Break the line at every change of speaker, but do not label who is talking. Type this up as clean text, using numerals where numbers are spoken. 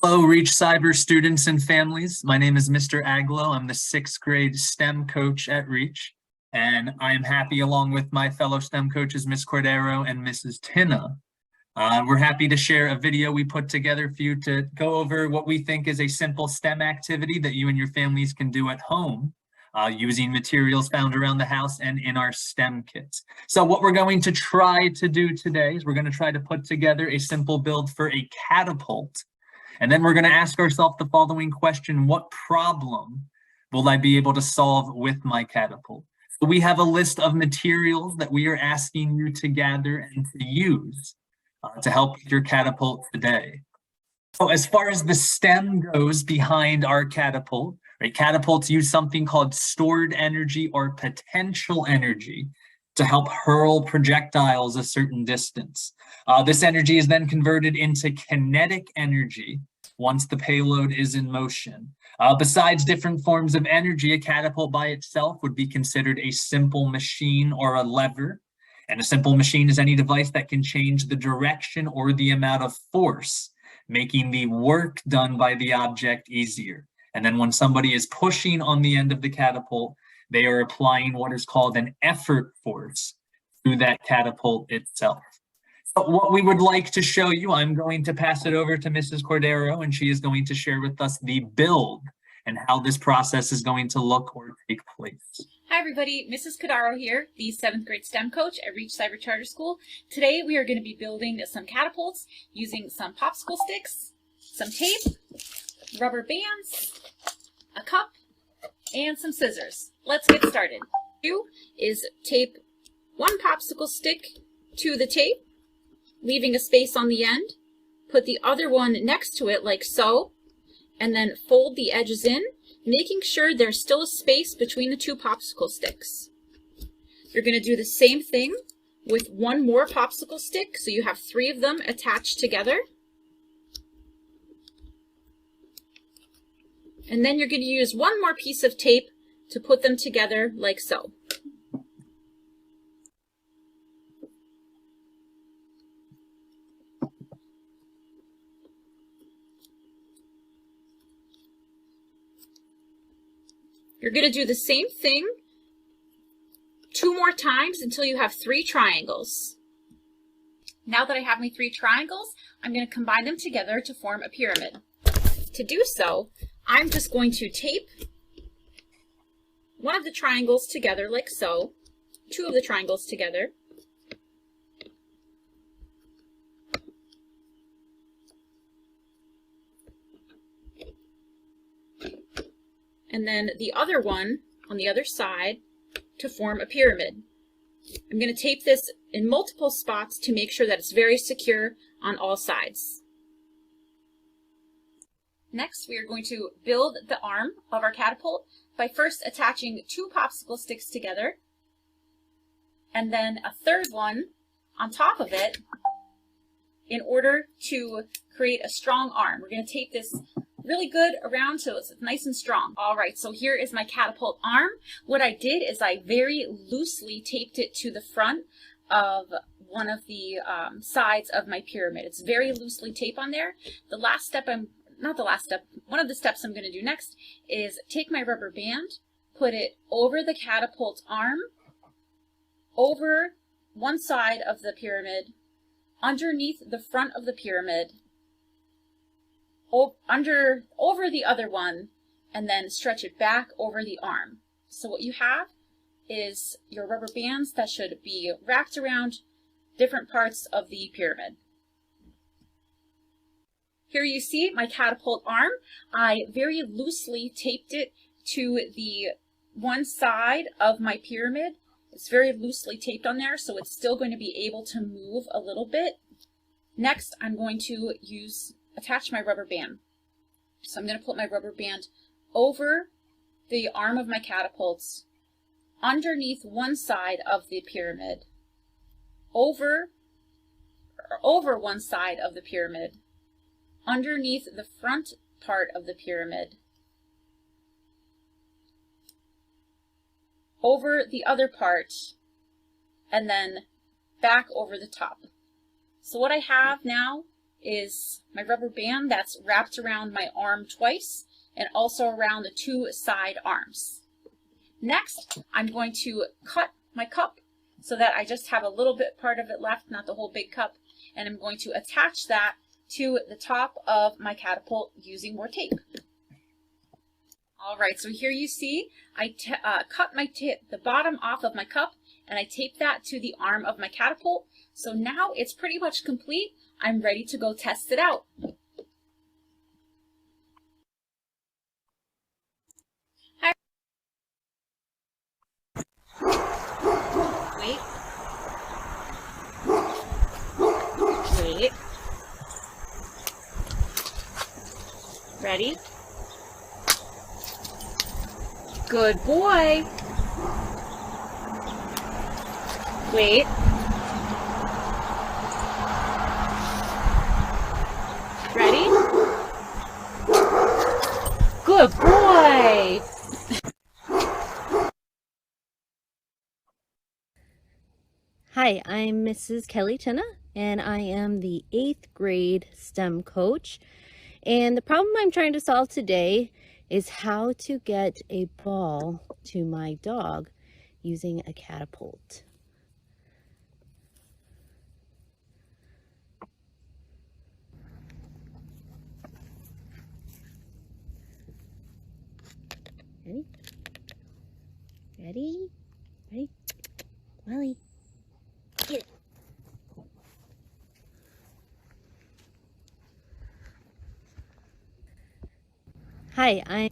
Hello, Reach Cyber students and families. My name is Mr. Aglo. I'm the 6th grade STEM coach at Reach, and I am happy along with my fellow STEM coaches, Ms. Cordero and Mrs. Tina. We're happy to share a video we put together for you to go over what we think is a simple STEM activity that you and your families can do at home using materials found around the house and in our STEM kits. So what we're going to try to do today is we're going to try to put together a simple build for a catapult. And then we're going to ask ourselves the following question: what problem will I be able to solve with my catapult? So we have a list of materials that we are asking you to gather and to use to help with your catapult today. So as far as the STEM goes behind our catapult, right, catapults use something called stored energy or potential energy to help hurl projectiles a certain distance. This energy is then converted into kinetic energy once the payload is in motion. Besides different forms of energy, a catapult by itself would be considered a simple machine or a lever. And a simple machine is any device that can change the direction or the amount of force, making the work done by the object easier. And then when somebody is pushing on the end of the catapult, they are applying what is called an effort force through that catapult itself. So what we would like to show you, I'm going to pass it over to Mrs. Cordero, and she is going to share with us the build and how this process is going to look or take place.
Hi everybody, Mrs. Cordero here, the 7th grade STEM coach at Reach Cyber Charter School. Today we are going to be building some catapults using some popsicle sticks, some tape, rubber bands, a cup, and some scissors. Let's get started. What you do is tape one popsicle stick to the tape, leaving a space on the end. Put the other one next to it like so, and then fold the edges in, making sure there's still a space between the two popsicle sticks. You're going to do the same thing with one more popsicle stick, so you have 3 of them attached together. And then you're going to use one more piece of tape to put them together like so. You're going to do the same thing 2 more times until you have 3 triangles. Now that I have my 3 triangles, I'm going to combine them together to form a pyramid. To do so, I'm just going to tape one of the triangles together like so, 2 of the triangles together, and then the other one on the other side to form a pyramid. I'm going to tape this in multiple spots to make sure that it's very secure on all sides. Next, we are going to build the arm of our catapult by first attaching 2 popsicle sticks together, and then a 3rd one on top of it in order to create a strong arm. We're going to tape this really good around so it's nice and strong. All right, so here is my catapult arm. What I did is I very loosely taped it to the front of one of the sides of my pyramid. It's very loosely taped on there. The last step, one of the steps I'm going to do next is take my rubber band, put it over the catapult arm, over one side of the pyramid, underneath the front of the pyramid, over the other one, and then stretch it back over the arm. So what you have is your rubber bands that should be wrapped around different parts of the pyramid. Here you see my catapult arm. I very loosely taped it to the one side of my pyramid. It's very loosely taped on there, so it's still going to be able to move a little bit. Next, I'm going to attach my rubber band. So I'm going to put my rubber band over the arm of my catapults, underneath one side of the pyramid, over one side of the pyramid, underneath the front part of the pyramid, over the other part, and then back over the top. So what I have now is my rubber band that's wrapped around my arm twice and also around the two side arms. Next, I'm going to cut my cup so that I just have a little bit part of it left, not the whole big cup, and I'm going to attach that to the top of my catapult using more tape. All right, so here you see I cut the bottom off of my cup and I taped that to the arm of my catapult. So now it's pretty much complete. I'm ready to go test it out. Hi. Wait. Wait. Ready? Good boy. Wait. Ready? Good boy.
Hi, I'm Mrs. Kelly Tinna, and I am the 8th grade STEM coach. And the problem I'm trying to solve today is how to get a ball to my dog using a catapult. Ready? Ready? Ready? Willie, get it. Hi,